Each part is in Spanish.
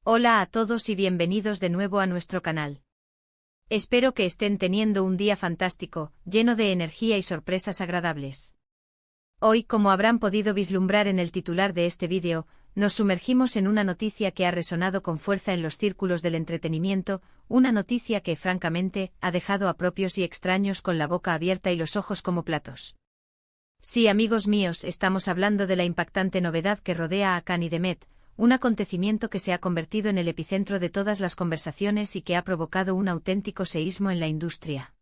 Hola a todos y bienvenidos de nuevo a nuestro canal. Espero que estén teniendo un día fantástico, lleno de energía y sorpresas agradables. Hoy, como habrán podido vislumbrar en el titular de este vídeo, nos sumergimos en una noticia que ha resonado con fuerza en los círculos del entretenimiento, una noticia que, francamente, ha dejado a propios y extraños con la boca abierta y los ojos como platos. Sí, amigos míos, estamos hablando de la impactante novedad que rodea a Kanye West, un acontecimiento que se ha convertido en el epicentro de todas las conversaciones y que ha provocado un auténtico seísmo en la industria.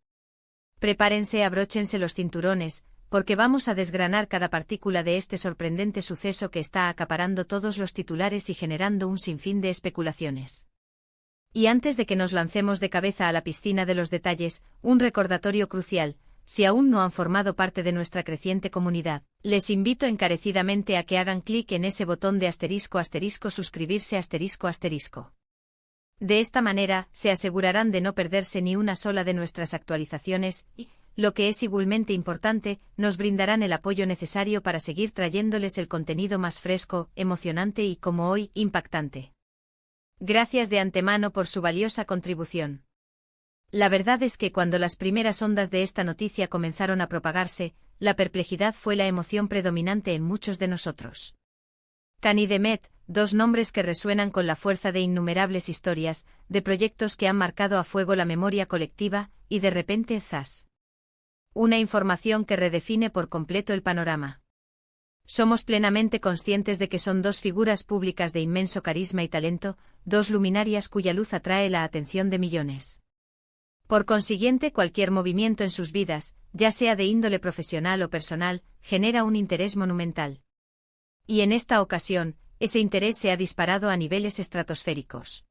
Prepárense, abróchense los cinturones, porque vamos a desgranar cada partícula de este sorprendente suceso que está acaparando todos los titulares y generando un sinfín de especulaciones. Y antes de que nos lancemos de cabeza a la piscina de los detalles, un recordatorio crucial: si aún no han formado parte de nuestra creciente comunidad, les invito encarecidamente a que hagan clic en ese botón de ** suscribirse ***. De esta manera, se asegurarán de no perderse ni una sola de nuestras actualizaciones y, lo que es igualmente importante, nos brindarán el apoyo necesario para seguir trayéndoles el contenido más fresco, emocionante y, como hoy, impactante. Gracias de antemano por su valiosa contribución. La verdad es que cuando las primeras ondas de esta noticia comenzaron a propagarse, la perplejidad fue la emoción predominante en muchos de nosotros. Kanye West, dos nombres que resuenan con la fuerza de innumerables historias, de proyectos que han marcado a fuego la memoria colectiva, y de repente ¡zas! Una información que redefine por completo el panorama. Somos plenamente conscientes de que son dos figuras públicas de inmenso carisma y talento, dos luminarias cuya luz atrae la atención de millones. Por consiguiente, cualquier movimiento en sus vidas, ya sea de índole profesional o personal, genera un interés monumental. Y en esta ocasión, ese interés se ha disparado a niveles estratosféricos.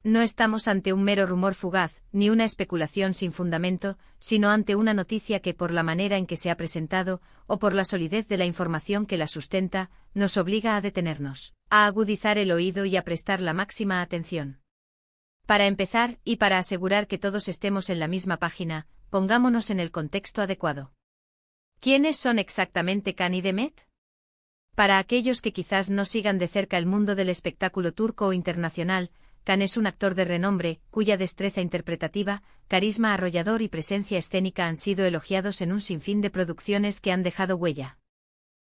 No estamos ante un mero rumor fugaz, ni una especulación sin fundamento, sino ante una noticia que, por la manera en que se ha presentado, o por la solidez de la información que la sustenta, nos obliga a detenernos, a agudizar el oído y a prestar la máxima atención. Para empezar, y para asegurar que todos estemos en la misma página, pongámonos en el contexto adecuado. ¿Quiénes son exactamente Kanye West? Para aquellos que quizás no sigan de cerca el mundo del espectáculo turco o internacional, Kanye es un actor de renombre, cuya destreza interpretativa, carisma arrollador y presencia escénica han sido elogiados en un sinfín de producciones que han dejado huella.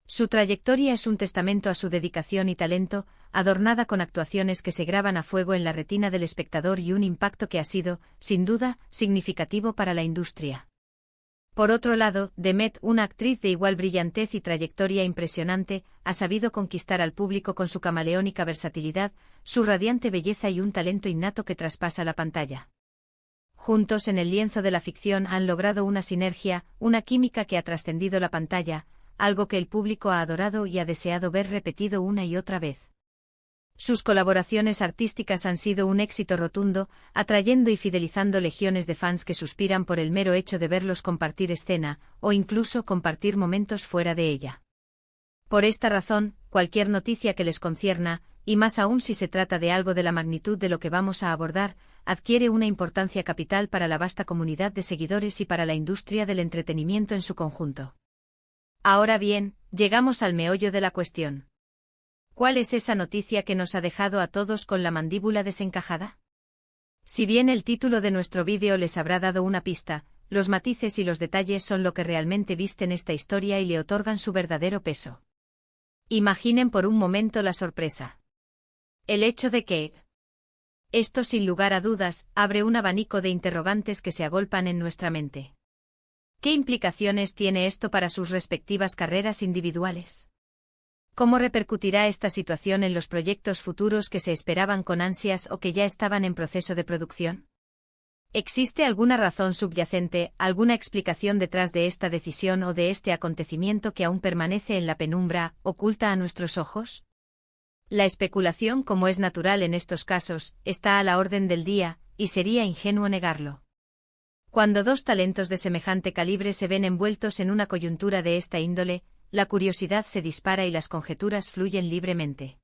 Su trayectoria es un testamento a su dedicación y talento, adornada con actuaciones que se graban a fuego en la retina del espectador y un impacto que ha sido, sin duda, significativo para la industria. Por otro lado, West, una actriz de igual brillantez y trayectoria impresionante, ha sabido conquistar al público con su camaleónica versatilidad, su radiante belleza y un talento innato que traspasa la pantalla. Juntos en el lienzo de la ficción han logrado una sinergia, una química que ha trascendido la pantalla, algo que el público ha adorado y ha deseado ver repetido una y otra vez. Sus colaboraciones artísticas han sido un éxito rotundo, atrayendo y fidelizando legiones de fans que suspiran por el mero hecho de verlos compartir escena, o incluso compartir momentos fuera de ella. Por esta razón, cualquier noticia que les concierna, y más aún si se trata de algo de la magnitud de lo que vamos a abordar, adquiere una importancia capital para la vasta comunidad de seguidores y para la industria del entretenimiento en su conjunto. Ahora bien, llegamos al meollo de la cuestión. ¿Cuál es esa noticia que nos ha dejado a todos con la mandíbula desencajada? Si bien el título de nuestro vídeo les habrá dado una pista, los matices y los detalles son lo que realmente visten esta historia y le otorgan su verdadero peso. Imaginen por un momento la sorpresa. El hecho de que esto, sin lugar a dudas, abre un abanico de interrogantes que se agolpan en nuestra mente. ¿Qué implicaciones tiene esto para sus respectivas carreras individuales? ¿Cómo repercutirá esta situación en los proyectos futuros que se esperaban con ansias o que ya estaban en proceso de producción? ¿Existe alguna razón subyacente, alguna explicación detrás de esta decisión o de este acontecimiento que aún permanece en la penumbra, oculta a nuestros ojos? La especulación, como es natural en estos casos, está a la orden del día, y sería ingenuo negarlo. Cuando dos talentos de semejante calibre se ven envueltos en una coyuntura de esta índole, la curiosidad se dispara y las conjeturas fluyen libremente.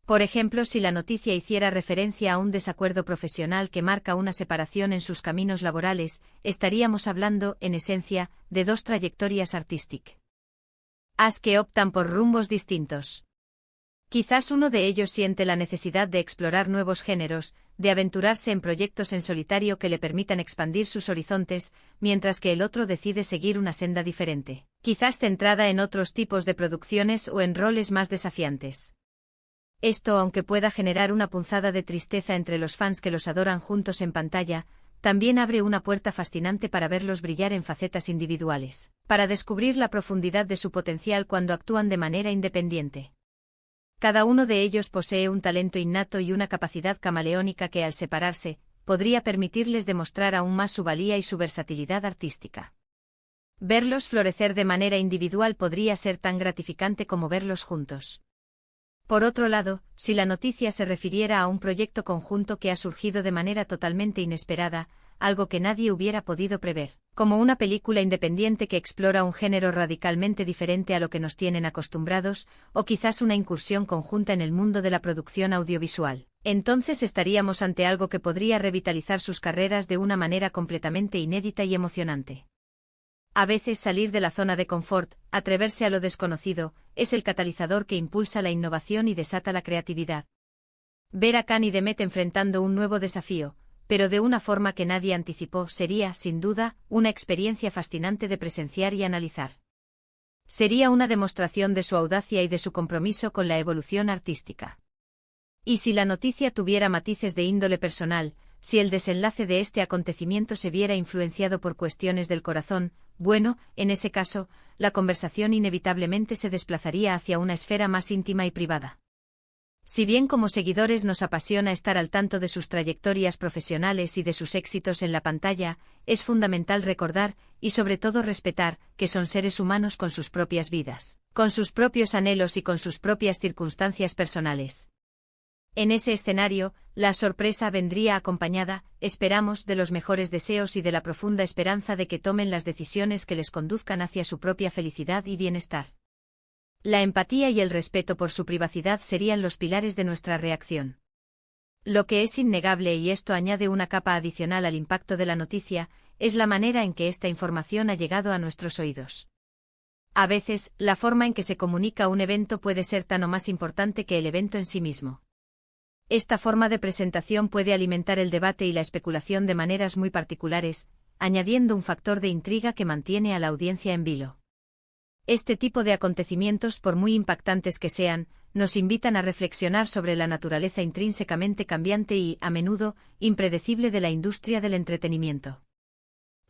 Por ejemplo, si la noticia hiciera referencia a un desacuerdo profesional que marca una separación en sus caminos laborales, estaríamos hablando, en esencia, de dos trayectorias artísticas que optan por rumbos distintos. Quizás uno de ellos siente la necesidad de explorar nuevos géneros, de aventurarse en proyectos en solitario que le permitan expandir sus horizontes, mientras que el otro decide seguir una senda diferente, quizás centrada en otros tipos de producciones o en roles más desafiantes. Esto, aunque pueda generar una punzada de tristeza entre los fans que los adoran juntos en pantalla, también abre una puerta fascinante para verlos brillar en facetas individuales, para descubrir la profundidad de su potencial cuando actúan de manera independiente. Cada uno de ellos posee un talento innato y una capacidad camaleónica que, al separarse, podría permitirles demostrar aún más su valía y su versatilidad artística. Verlos florecer de manera individual podría ser tan gratificante como verlos juntos. Por otro lado, si la noticia se refiriera a un proyecto conjunto que ha surgido de manera totalmente inesperada, algo que nadie hubiera podido prever, como una película independiente que explora un género radicalmente diferente a lo que nos tienen acostumbrados, o quizás una incursión conjunta en el mundo de la producción audiovisual, entonces estaríamos ante algo que podría revitalizar sus carreras de una manera completamente inédita y emocionante. A veces salir de la zona de confort, atreverse a lo desconocido, es el catalizador que impulsa la innovación y desata la creatividad. Ver a Khan y Demet enfrentando un nuevo desafío, pero de una forma que nadie anticipó, sería, sin duda, una experiencia fascinante de presenciar y analizar. Sería una demostración de su audacia y de su compromiso con la evolución artística. Y si la noticia tuviera matices de índole personal, si el desenlace de este acontecimiento se viera influenciado por cuestiones del corazón, bueno, en ese caso, la conversación inevitablemente se desplazaría hacia una esfera más íntima y privada. Si bien como seguidores nos apasiona estar al tanto de sus trayectorias profesionales y de sus éxitos en la pantalla, es fundamental recordar, y sobre todo respetar, que son seres humanos con sus propias vidas, con sus propios anhelos y con sus propias circunstancias personales. En ese escenario, la sorpresa vendría acompañada, esperamos, de los mejores deseos y de la profunda esperanza de que tomen las decisiones que les conduzcan hacia su propia felicidad y bienestar. La empatía y el respeto por su privacidad serían los pilares de nuestra reacción. Lo que es innegable, y esto añade una capa adicional al impacto de la noticia, es la manera en que esta información ha llegado a nuestros oídos. A veces, la forma en que se comunica un evento puede ser tan o más importante que el evento en sí mismo. Esta forma de presentación puede alimentar el debate y la especulación de maneras muy particulares, añadiendo un factor de intriga que mantiene a la audiencia en vilo. Este tipo de acontecimientos, por muy impactantes que sean, nos invitan a reflexionar sobre la naturaleza intrínsecamente cambiante y, a menudo, impredecible de la industria del entretenimiento.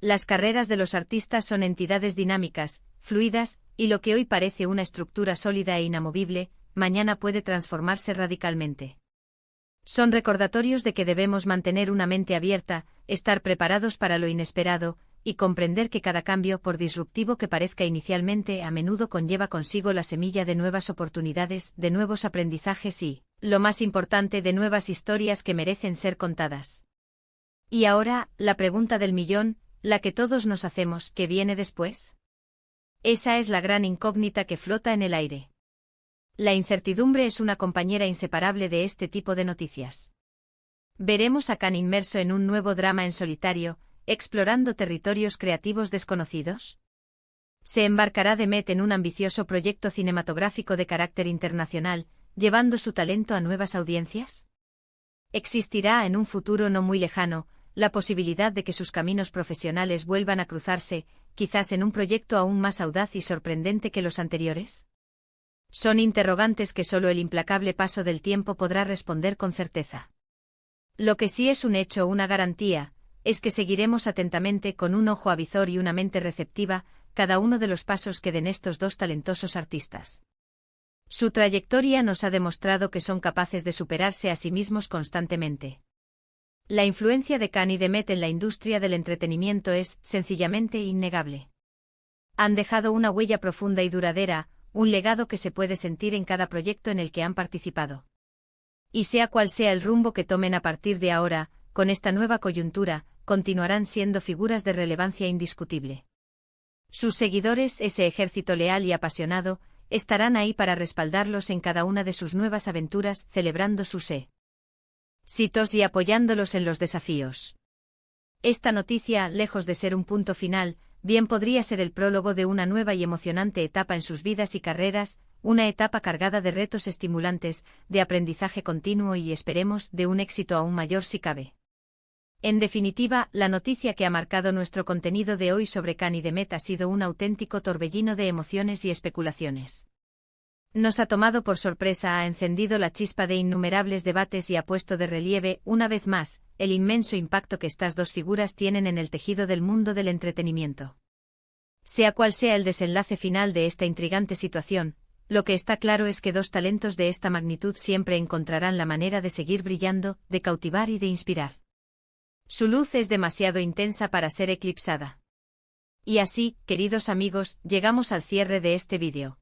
Las carreras de los artistas son entidades dinámicas, fluidas, y lo que hoy parece una estructura sólida e inamovible, mañana puede transformarse radicalmente. Son recordatorios de que debemos mantener una mente abierta, estar preparados para lo inesperado, y comprender que cada cambio, por disruptivo que parezca inicialmente, a menudo conlleva consigo la semilla de nuevas oportunidades, de nuevos aprendizajes y, lo más importante, de nuevas historias que merecen ser contadas. Y ahora, la pregunta del millón, la que todos nos hacemos: ¿qué viene después? Esa es la gran incógnita que flota en el aire. La incertidumbre es una compañera inseparable de este tipo de noticias. ¿Veremos a Khan inmerso en un nuevo drama en solitario, explorando territorios creativos desconocidos? ¿Se embarcará Demet en un ambicioso proyecto cinematográfico de carácter internacional, llevando su talento a nuevas audiencias? ¿Existirá en un futuro no muy lejano la posibilidad de que sus caminos profesionales vuelvan a cruzarse, quizás en un proyecto aún más audaz y sorprendente que los anteriores? Son interrogantes que solo el implacable paso del tiempo podrá responder con certeza. Lo que sí es un hecho, una garantía, es que seguiremos atentamente, con un ojo avizor y una mente receptiva, cada uno de los pasos que den estos dos talentosos artistas. Su trayectoria nos ha demostrado que son capaces de superarse a sí mismos constantemente. La influencia de Khan y Demet en la industria del entretenimiento es, sencillamente, innegable. Han dejado una huella profunda y duradera, un legado que se puede sentir en cada proyecto en el que han participado. Y sea cual sea el rumbo que tomen a partir de ahora, con esta nueva coyuntura, continuarán siendo figuras de relevancia indiscutible. Sus seguidores, ese ejército leal y apasionado, estarán ahí para respaldarlos en cada una de sus nuevas aventuras, celebrando sus éxitos y apoyándolos en los desafíos. Esta noticia, lejos de ser un punto final, bien podría ser el prólogo de una nueva y emocionante etapa en sus vidas y carreras, una etapa cargada de retos estimulantes, de aprendizaje continuo y esperemos, de un éxito aún mayor si cabe. En definitiva, la noticia que ha marcado nuestro contenido de hoy sobre Khan y Demet ha sido un auténtico torbellino de emociones y especulaciones. Nos ha tomado por sorpresa, ha encendido la chispa de innumerables debates y ha puesto de relieve, una vez más, el inmenso impacto que estas dos figuras tienen en el tejido del mundo del entretenimiento. Sea cual sea el desenlace final de esta intrigante situación, lo que está claro es que dos talentos de esta magnitud siempre encontrarán la manera de seguir brillando, de cautivar y de inspirar. Su luz es demasiado intensa para ser eclipsada. Y así, queridos amigos, llegamos al cierre de este vídeo.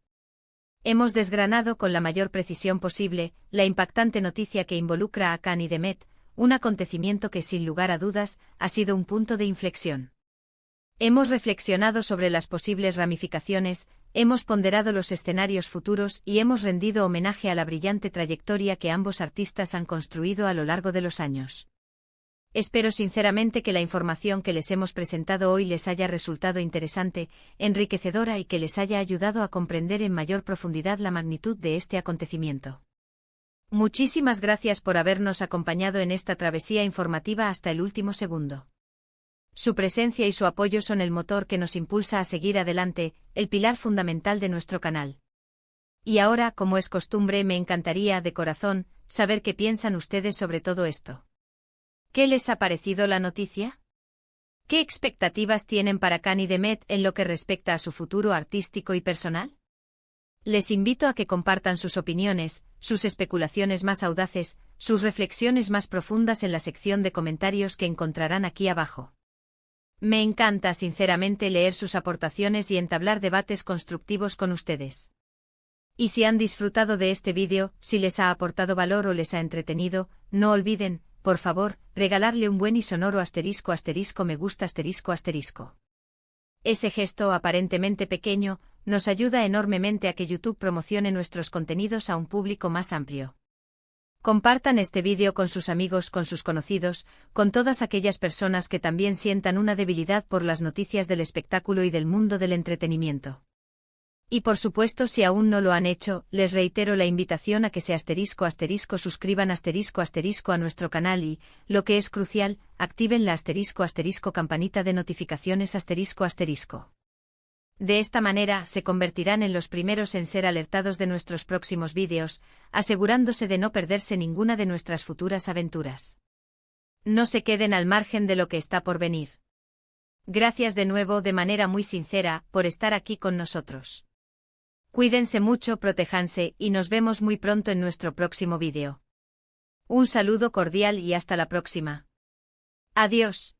Hemos desgranado con la mayor precisión posible la impactante noticia que involucra a Khan y Demet, un acontecimiento que sin lugar a dudas ha sido un punto de inflexión. Hemos reflexionado sobre las posibles ramificaciones, hemos ponderado los escenarios futuros y hemos rendido homenaje a la brillante trayectoria que ambos artistas han construido a lo largo de los años. Espero sinceramente que la información que les hemos presentado hoy les haya resultado interesante, enriquecedora y que les haya ayudado a comprender en mayor profundidad la magnitud de este acontecimiento. Muchísimas gracias por habernos acompañado en esta travesía informativa hasta el último segundo. Su presencia y su apoyo son el motor que nos impulsa a seguir adelante, el pilar fundamental de nuestro canal. Y ahora, como es costumbre, me encantaría, de corazón, saber qué piensan ustedes sobre todo esto. ¿Qué les ha parecido la noticia? ¿Qué expectativas tienen para Khan y Demet en lo que respecta a su futuro artístico y personal? Les invito a que compartan sus opiniones, sus especulaciones más audaces, sus reflexiones más profundas en la sección de comentarios que encontrarán aquí abajo. Me encanta sinceramente leer sus aportaciones y entablar debates constructivos con ustedes. Y si han disfrutado de este vídeo, si les ha aportado valor o les ha entretenido, no olviden, por favor, regalarle un buen y sonoro ** me gusta **. Ese gesto aparentemente pequeño nos ayuda enormemente a que YouTube promocione nuestros contenidos a un público más amplio. Compartan este vídeo con sus amigos, con sus conocidos, con todas aquellas personas que también sientan una debilidad por las noticias del espectáculo y del mundo del entretenimiento. Y por supuesto, si aún no lo han hecho, les reitero la invitación a que se ** suscriban ** a nuestro canal y, lo que es crucial, activen la ** campanita de notificaciones **. De esta manera, se convertirán en los primeros en ser alertados de nuestros próximos vídeos, asegurándose de no perderse ninguna de nuestras futuras aventuras. No se queden al margen de lo que está por venir. Gracias de nuevo, de manera muy sincera, por estar aquí con nosotros. Cuídense mucho, protéjanse y nos vemos muy pronto en nuestro próximo vídeo. Un saludo cordial y hasta la próxima. Adiós.